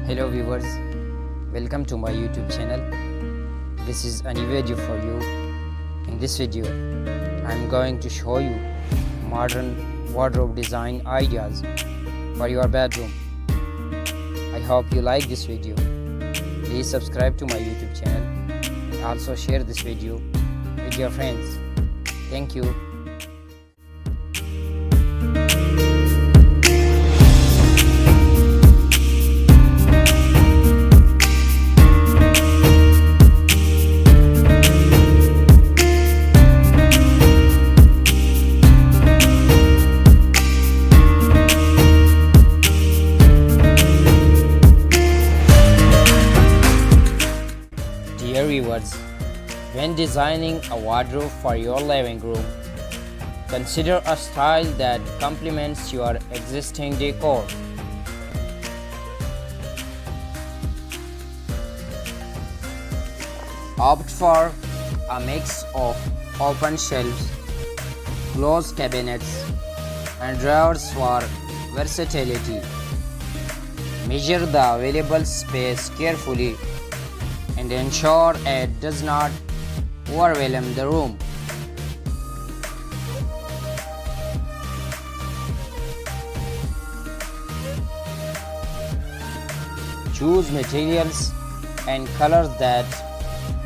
Hello viewers, welcome to my YouTube channel. This is a new video for you. In this video, I am going to show you modern wardrobe design ideas for your bedroom. I hope you like this video. Please subscribe to my YouTube channel and also share this video with your friends. Thank you. Dear viewers, when designing a wardrobe for your living room, consider a style that complements your existing decor. Opt for a mix of open shelves, closed cabinets, and drawers for versatility. Measure the available space carefully and ensure it does not overwhelm the room. Choose materials and colors that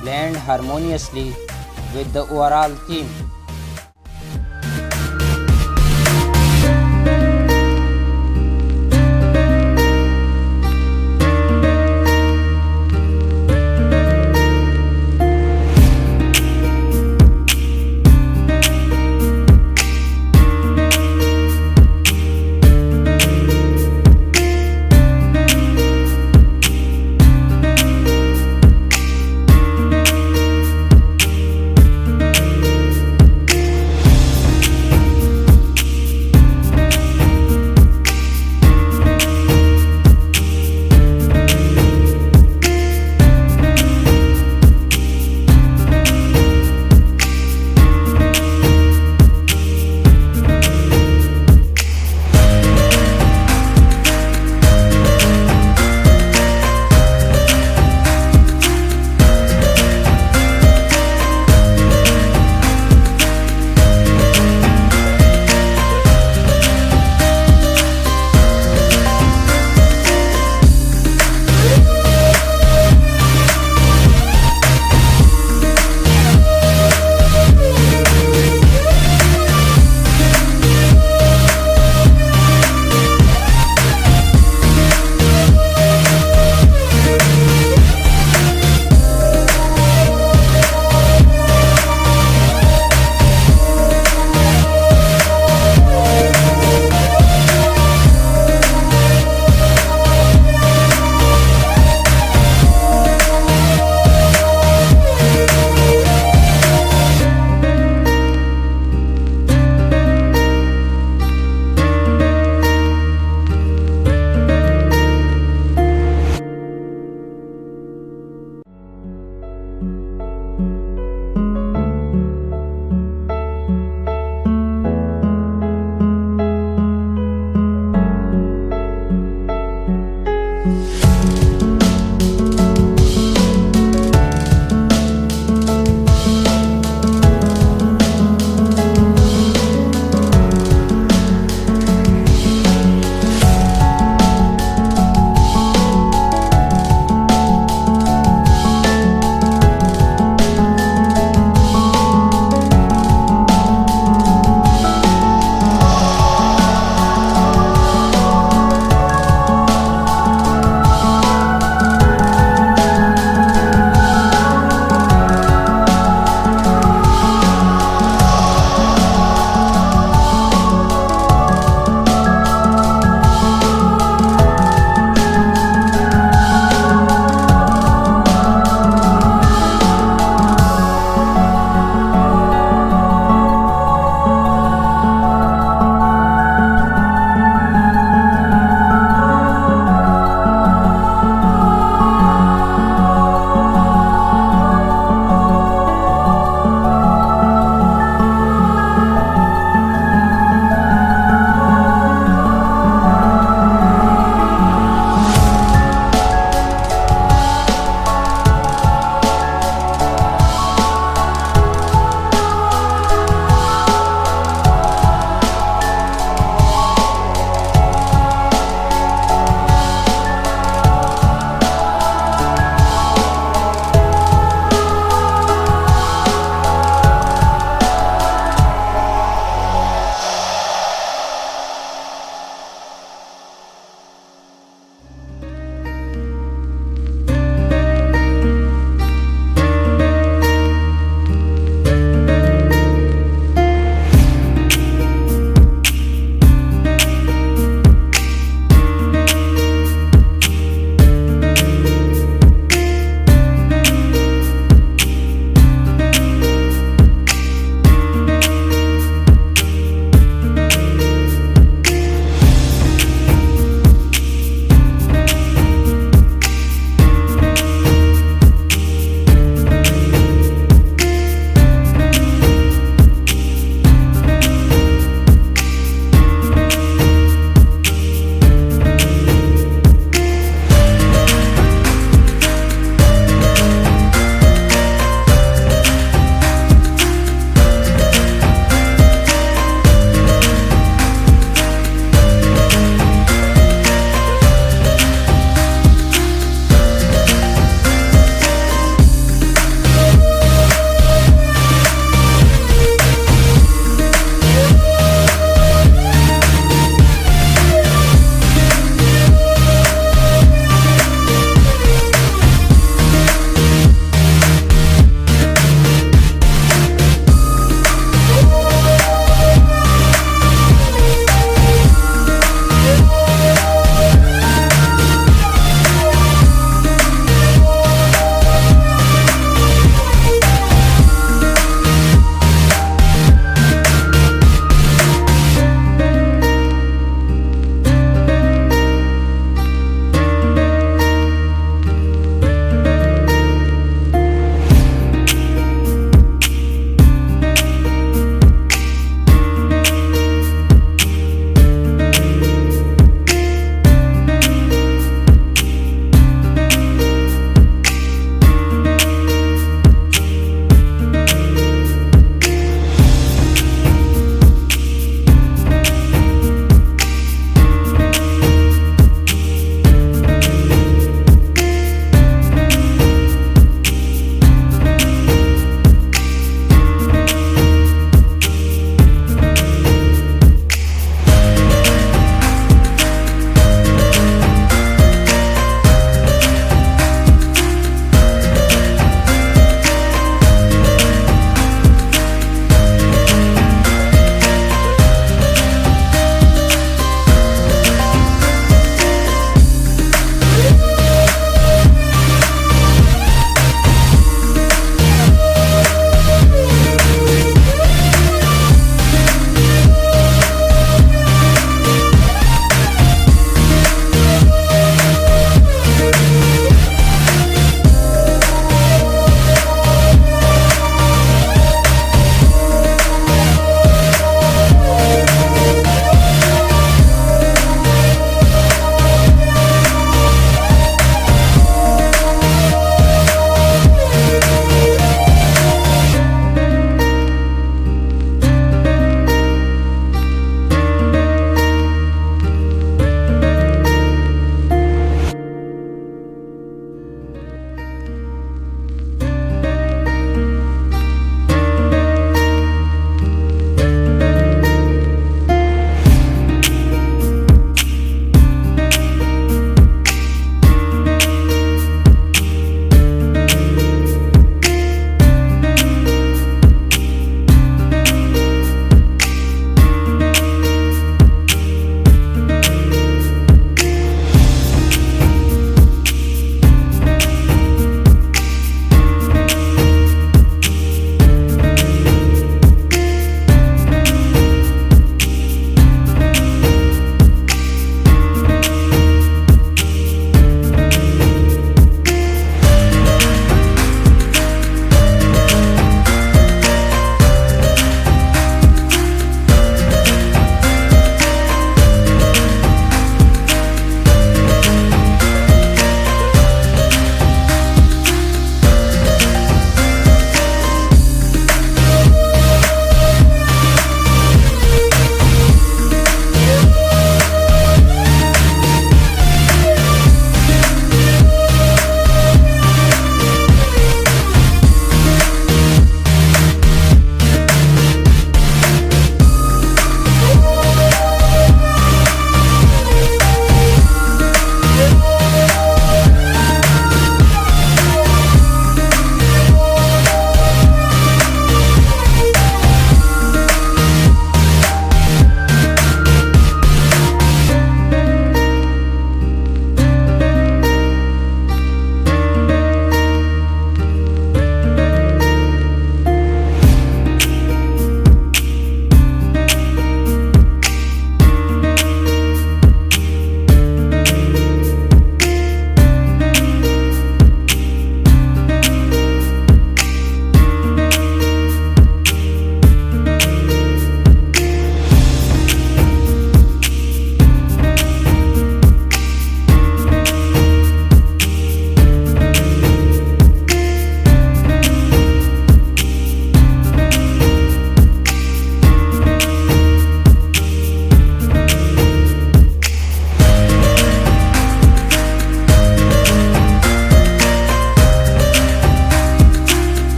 blend harmoniously with the overall theme.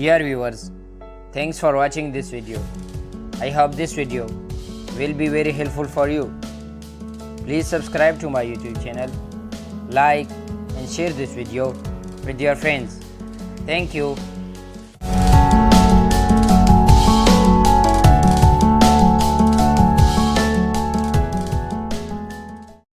Dear viewers, thanks for watching this video. I hope this video will be very helpful for you. Please subscribe to my YouTube channel, like and share this video with your friends. Thank you.